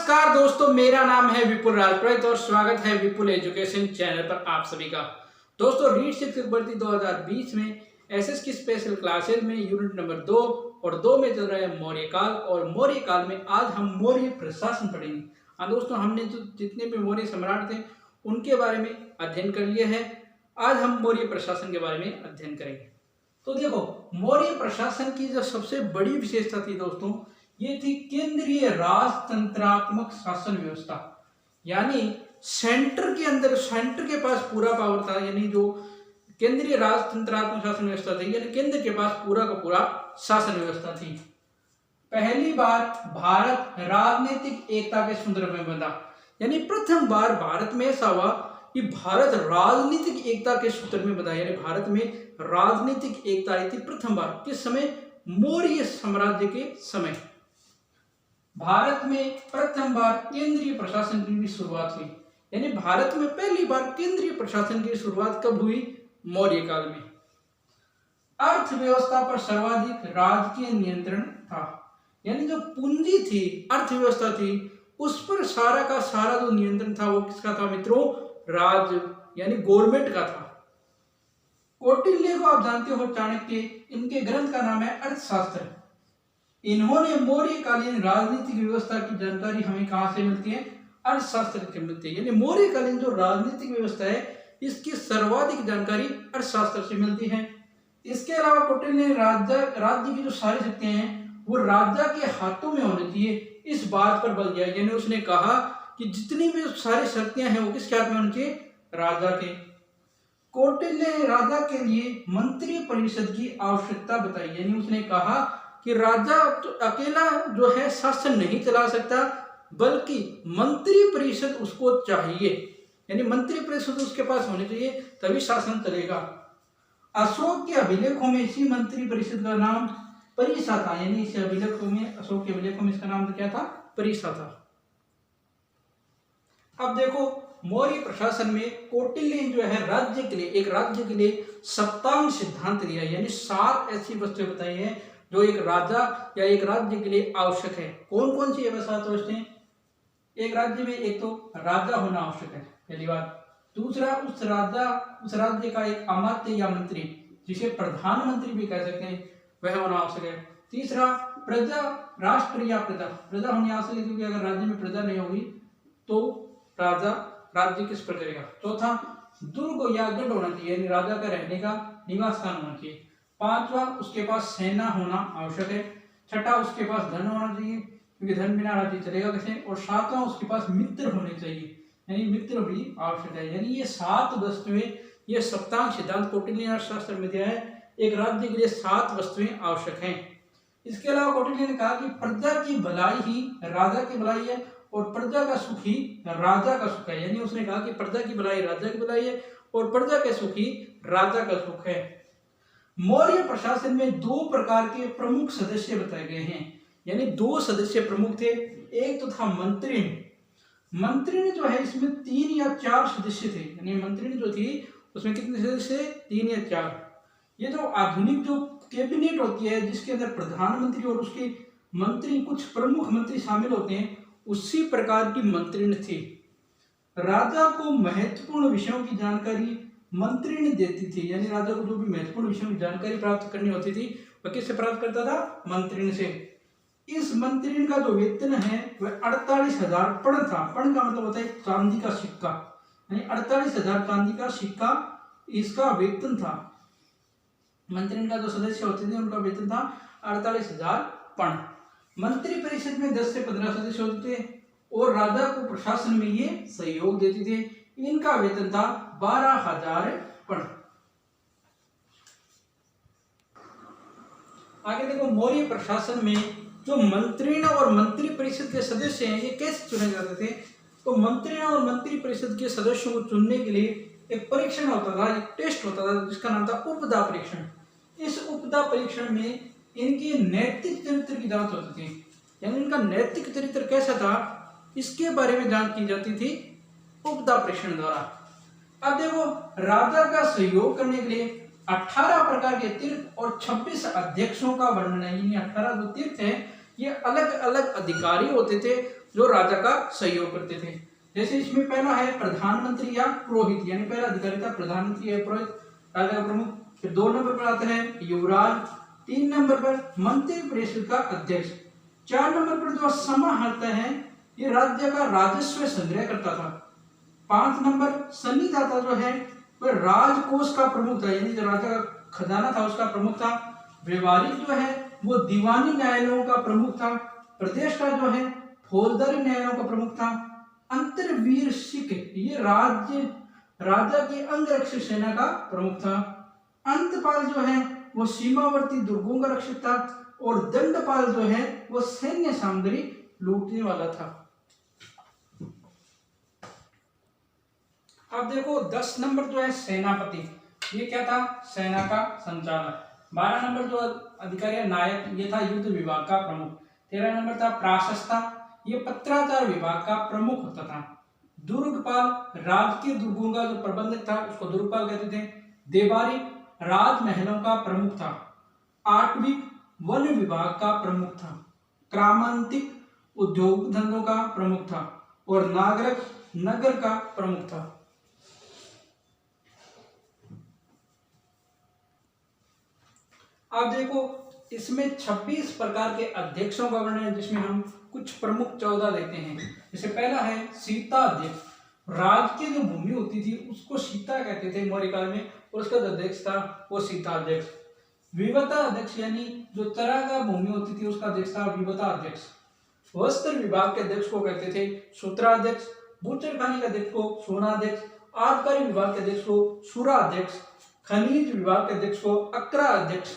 नमस्कार दोस्तों, मेरा नाम है विपुल राजपुरोहित और स्वागत है विपुल एजुकेशन चैनल पर आप सभी का। दोस्तों, रीट शिक्षक भर्ती 2020 में एसएस की स्पेशल क्लासेज में यूनिट नंबर 2 और 2 में चल रहा है मौर्य काल। और मौर्य काल में आज हम मौर्य प्रशासन पढ़ेंगे। हाँ दोस्तों, हमने जो जितने भी मौर्य सम्राट थे उनके बारे में अध्ययन कर लिया है। आज हम मौर्य प्रशासन के बारे में अध्ययन करेंगे। तो देखो, मौर्य प्रशासन की जो सबसे बड़ी विशेषता थी दोस्तों, ये थी केंद्रीय राजतंत्रात्मक शासन व्यवस्था। यानी सेंटर के अंदर सेंटर के पास पूरा पावर था। यानी जो केंद्रीय राजतंत्रात्मक शासन व्यवस्था थी, यानी केंद्र के पास पूरा का पूरा शासन व्यवस्था थी। पहली बार भारत राजनीतिक एकता के सूत्र में बंधा। यानी प्रथम बार भारत में ऐसा हुआ कि भारत राजनीतिक एकता के सूत्र में बंधा। यानी भारत में राजनीतिक एकता आई थी प्रथम बार। किस समय? मौर्य साम्राज्य के समय भारत में प्रथम बार केंद्रीय प्रशासन की भी शुरुआत हुई। यानी भारत में पहली बार केंद्रीय प्रशासन की शुरुआत कब हुई? मौर्य काल में। अर्थव्यवस्था पर सर्वाधिक राजकीय नियंत्रण था। यानी जो पूंजी थी, अर्थव्यवस्था थी, उस पर सारा का सारा जो नियंत्रण था वो किसका था मित्रों? राज यानी गवर्नमेंट का था। कौटिल्य को आप जानते हो, चाणक्य, इनके ग्रंथ का नाम है अर्थशास्त्र। इन्होंने मौर्यकालीन राजनीतिक व्यवस्था की जानकारी हमें कहां से मिलती है? अर्थशास्त्र से मिलती है। यानी मौर्यकालीन जो राजनीतिक व्यवस्था है इसकी सर्वाधिक जानकारी अर्थशास्त्र से मिलती है। इसके अलावा कौटिल्य ने राज्य की जो सारी शक्तियां हैं वो राजा के हाथों में होनी चाहिए, इस बात पर बल दिया। यानी उसने कहा कि जितनी भी सारी शक्तियां हैं वो किसके हाथ में होनी चाहिए? राजा के। कौटिल्य ने राजा के लिए मंत्री परिषद की आवश्यकता बताई। यानी उसने कहा कि राजा तो अकेला जो है शासन नहीं चला सकता, बल्कि मंत्री परिषद उसको चाहिए। यानी मंत्री परिषद उसके पास होनी चाहिए, तभी शासन चलेगा। अशोक के अभिलेखों में इसी मंत्री परिषद का नाम परिषा था। यानी इस अभिलेखों में, अशोक के अभिलेखों में इसका नाम क्या था? परिषा था। अब देखो, मौर्य प्रशासन में कौटिल्य जो है राज्य के लिए, एक राज्य के लिए सप्तांग सिद्धांत दिया। यानी 7 ऐसी वस्तुएं बताई है जो एक राजा या एक राज्य के लिए आवश्यक है। कौन कौन सी ये 7 वस्तुएं? एक राज्य में एक तो राजा होना आवश्यक है, पहली बात। दूसरा, उस राज्य का एक अमात्य या मंत्री, जिसे प्रधानमंत्री भी कह सकते हैं, वह होना आवश्यक है। तीसरा, प्रजा, राष्ट्र या प्रजा होनी आवश्यक है, क्योंकि अगर राज्य में प्रजा नहीं होगी तो राजा राज्य किस पर करेगा। चौथा, दुर्ग या गढ़ होना चाहिए, यानी राजा का रहने का निवास स्थान होना चाहिए। पांचवा, उसके पास सेना होना आवश्यक है। छठा, उसके पास धन होना चाहिए, क्योंकि धन बिना राज्य चलेगा कैसे। और सातवां, उसके पास मित्र होने चाहिए, यानी मित्र भी आवश्यक है। यानी ये 7 वस्तुएं, ये सप्तांग सिद्धांत कौटिल्य अर्थशास्त्र में दिया है। एक राज्य के लिए 7 वस्तुएं आवश्यक हैं। इसके अलावा कौटिल्य ने कहा कि प्रजा की भलाई ही राजा की भलाई है और प्रजा का सुख ही राजा का सुख है। यानी उसने कहा कि प्रजा की भलाई राजा की भलाई है और प्रजा के सुख ही राजा का सुख है। मौर्य प्रशासन में 2 प्रकार के प्रमुख सदस्य बताए गए हैं। यानी 2 सदस्य प्रमुख थे। एक तो था मंत्री। मंत्री जो है इसमें 3 या 4 सदस्य थे। यानी मंत्री जो थी उसमें कितने सदस्य? 3 या 4। ये जो आधुनिक जो कैबिनेट होती है, जिसके अंदर प्रधानमंत्री और उसके मंत्री, कुछ प्रमुख मंत्री शामिल होते हैं, उसी प्रकार की मंत्री थी। राजा को महत्वपूर्ण विषयों की जानकारी मंत्री ने देती थी। यानी राजा को जो भी महत्वपूर्ण विषयों की जानकारी प्राप्त करनी होती थी वह किससे प्राप्त करता था? मंत्री से। इस मंत्री का जो वेतन है वह 48,000 पण था। पण का मतलब होता है चांदी का सिक्का। यानी 48,000 चांदी का सिक्का इसका वेतन था। मंत्री का जो सदस्य होते थे उनका वेतन था 48,000 पण। मंत्री परिषद में 10 से 15 सदस्य होते थे और राजा को प्रशासन में ये सहयोग देते थे। इनका वेतन था 12,000 पण। आगे देखो, मौर्य प्रशासन में जो मंत्री और मंत्री परिषद के सदस्य हैं ये कैसे चुने जाते थे? तो मंत्री और मंत्री परिषद के सदस्यों को चुनने के लिए एक परीक्षण होता था, एक टेस्ट होता था, जिसका नाम था उपदा परीक्षण। इस उपदा परीक्षण में इनके नैतिक चरित्र की जांच होती थी। यानी इनका नैतिक चरित्र कैसा था, इसके बारे में जांच की जाती थी उपदा परीक्षण द्वारा। अब देखो, राजा का सहयोग करने के लिए 18 प्रकार के तीर्थ और 26 अध्यक्षों का वर्णन है। यानी 18 जो तीर्थ है ये अलग अलग अधिकारी होते थे जो राजा का सहयोग करते थे। जैसे इसमें पहला है प्रधानमंत्री या पुरोहित, यानी पहला अधिकारी था प्रधानमंत्री या पुरोहित, राजा का प्रमुख। फिर 2 नंबर पर आते हैं युवराज, 3 नंबर पर मंत्री परिषद का अध्यक्ष, 4 नंबर पर जो समाहर्ता है ये राज्य का राजस्व संग्रह करता था, 5 नंबर सन्निधाता जो है वह राजकोष का प्रमुख था, यानी जो राजा का खजाना था उसका प्रमुख था। व्यवहारिक जो है वो दीवानी न्यायालयों का प्रमुख था। प्रदेश का जो है फौजदारी न्यायालयों का प्रमुख था। अंतरवीर सिख ये राजा की अंगरक्षक सेना का प्रमुख था। अंतपाल जो है वो सीमावर्ती दुर्गों का रक्षक था और दंडपाल जो है वो सैन्य सामग्री लूटने वाला था। अब देखो 10 नंबर जो है सेनापति, ये क्या था, सेना का संचालक। 12 नंबर जो अधिकारी है नायक, ये था युद्ध विभाग का प्रमुख। 13 नंबर था प्राशस्ता, ये पत्राचार विभाग का प्रमुख होता था। दुर्गपाल राजकीय दुर्गों का जो प्रबंधक था उसको दुर्गपाल कहते थे। देवारी राजमहलों का प्रमुख था। आठवीं वन विभाग का प्रमुख था। क्रांतिक उद्योग धंधों का प्रमुख था और नागरिक नगर का प्रमुख था। अब देखो इसमें 26 प्रकार के अध्यक्षों का वर्णन है, जिसमें हम कुछ प्रमुख 14 देखते हैं। जैसे पहला है सीता अध्यक्ष, राज की जो भूमि होती थी उसको सीता कहते थे मौर्य काल में, और उसका जो अध्यक्ष था वो सीता अध्यक्ष। विवता अध्यक्ष यानी जो चरागाह भूमि होती थी उसका अध्यक्ष था विवता अध्यक्ष। वस्त्र विभाग के अध्यक्ष को कहते थे सूत्राध्यक्ष। बूचड़खाने के अध्यक्ष को सोनाध्यक्ष। आबकारी विभाग के अध्यक्ष को सुराध्यक्ष। खनिज विभाग के अध्यक्ष को अक्रा अध्यक्ष।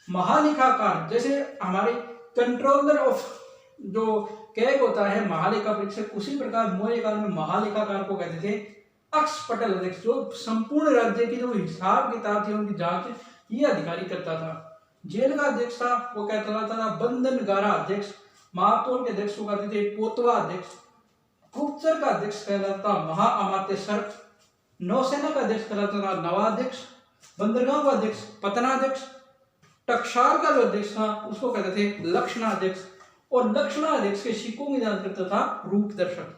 महालेखाकार जैसे हमारे कंट्रोलर ऑफ जो कैग होता है महालेखा परीक्षक, उसी प्रकार मौर्य काल में महालेखाकार को कहते थे अक्षपटल अध्यक्ष, जो संपूर्ण राज्य की जो हिसाब किताब थी उनकी जांच ये अधिकारी करता था। जेल का अध्यक्ष था वो कहता था बंधनगारा अध्यक्ष। महातोल के अध्यक्ष को कहते थे पोतवा अध्यक्ष। गुप्तचर का अध्यक्ष कहलाता था महाअमात्य सर्प। नौसेना का अध्यक्ष कहलाता था नवाध्यक्ष। बंदरगांव का अध्यक्ष पतनाध्यक्ष। टकसाल का जो अध्यक्ष था उसको कहते थे लक्षणाध्यक्ष, और लक्षणाध्यक्ष के सिक्कों की जांच करता था रूपदर्शक।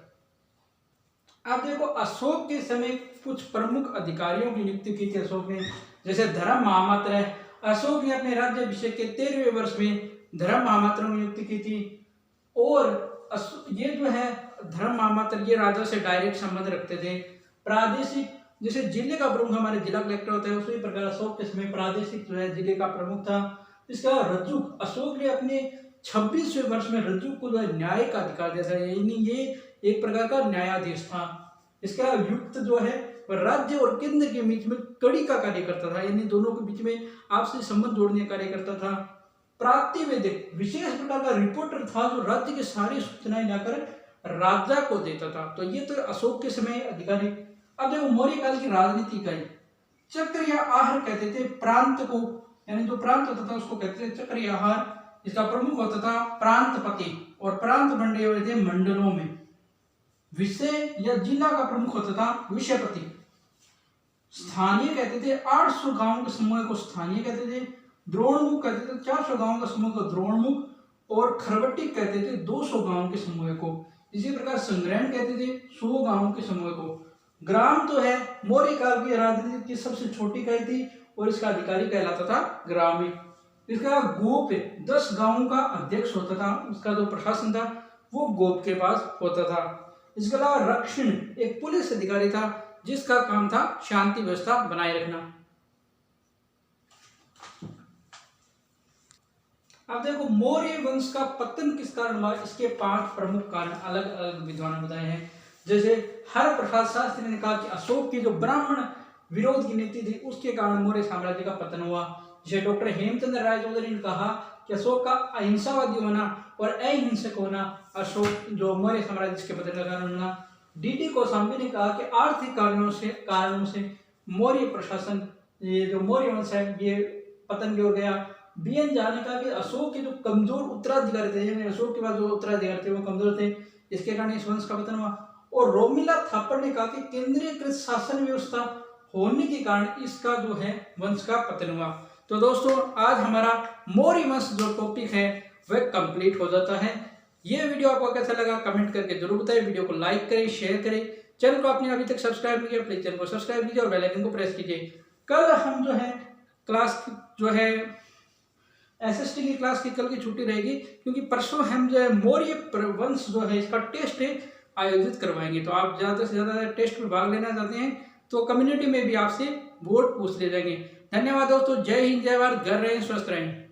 आप देखो अशोक के समय कुछ प्रमुख अधिकारियों की नियुक्ति की थी अशोक ने, जैसे धर्म महामात्र है। अशोक ने अपने राज्याभिषेक के 13वें वर्ष में धर्म महामात्रों की नियुक्ति की थी, और ये जो है धर्म महामात्र ये राजा से डायरेक्ट संबंध रखते थे। प्रादेशिक जैसे जिले का प्रमुख हमारे जिला कलेक्टर होता है, उसी प्रकार अशोक के समय प्रादेशिक जो है जिले का प्रमुख था। इसका रज्जुक, अशोक ने अपने 26वें वर्ष में रज्जुक को जो है न्याय का अधिकार दिया था, यानी ये एक प्रकार का न्यायाधीश था। इसका युक्त जो है वह राज्य और केंद्र के बीच में कड़ी का कार्य करता था, यानी दोनों के बीच में आपसी संबंध जोड़ने का कार्य करता था। प्रातिवेदिक विशेष प्रकार का रिपोर्टर था जो राज्य की सारी सूचनाएं जाकर राजा को देता था। तो ये तो अशोक के समय अधिकारी। अब देखो मौर्य काल की राजनीति का चक्र या आहार कहते थे प्रांत को, यानी जो प्रांत होता था उसको कहते थे चक्र या आहार। इसका प्रमुख होता था प्रांतपति, और प्रांत बंटे हुए थे मंडलों में। विषय या जिला का प्रमुख होता था विषयपति। स्थानीय कहते थे 800 गांवों के समूह को स्थानीय कहते थे। द्रोणमुख कहते थे 400 गांवों का समूह को द्रोणमुख, और खरवटी कहते थे 200 गांवों के समूह को। इसी प्रकार संग्रहण कहते थे 100 गांवों के समूह को। ग्राम तो है मौर्य काल की राजनीति की सबसे छोटी इकाई थी, और इसका अधिकारी कहलाता था ग्रामीण। इसका गोप 10 गांवों का अध्यक्ष होता था, उसका जो प्रशासन था वो गोप के पास होता था। इसके अलावा रक्षण एक पुलिस अधिकारी था जिसका काम था शांति व्यवस्था बनाए रखना। अब देखो मौर्य वंश का पतन किस कारण हुआ, इसके 5 प्रमुख कारण अलग अलग विद्वानों ने बताए हैं। जैसे हर प्रसाद शास्त्री ने कहा कि अशोक की जो ब्राह्मण विरोध की नीति थी उसके कारण मौर्य साम्राज्य का पतन हुआ। जैसे डॉक्टर हेमचंद्र राय चौधरी ने कहा कि अशोक का अहिंसावादी होना और अहिंसक होना अशोक जो मौर्य साम्राज्य के पतन का कारण होना। डीडी कोशाम्बी ने कहा कि आर्थिक कारणों से मौर्य प्रशासन ये जो मौर्य वंश है ये पतन की ओर गया। बीएन झा ने कहा कि अशोक के जो कमजोर उत्तराधिकारी थे, यानी अशोक के बाद जो उत्तराधिकारी थे वो कमजोर थे, इसके कारण इस वंश का पतन हुआ। और रोमिला थापर ने कहा कि केंद्रीयकृत शासन व्यवस्था होने के कारण इसका जो है वंश का पतन हुआ। तो दोस्तों आज हमारा मौर्य वंश जो टॉपिक है वह कंप्लीट हो जाता है। ये वीडियो आपको कैसा लगा कमेंट करके जरूर बताएं। वीडियो को लाइक करें, शेयर करें। चैनल को आपने अभी तक सब्सक्राइब नहीं किया, प्लीज चैनल को सब्सक्राइब कीजिए और बेल आइकन को प्रेस कीजिए। कल हम जो है क्लास जो है SST की क्लास की कल की छुट्टी रहेगी, क्योंकि परसों हम जो है मौर्य वंश जो है इसका टेस्ट आयोजित करवाएंगे। तो आप ज़्यादा से ज़्यादा टेस्ट में भाग लेना चाहते हैं तो कम्युनिटी में भी आपसे वोट पूछ ले जाएंगे। धन्यवाद दोस्तों, जय हिंद, जय भारत, घर रहें, स्वस्थ रहें।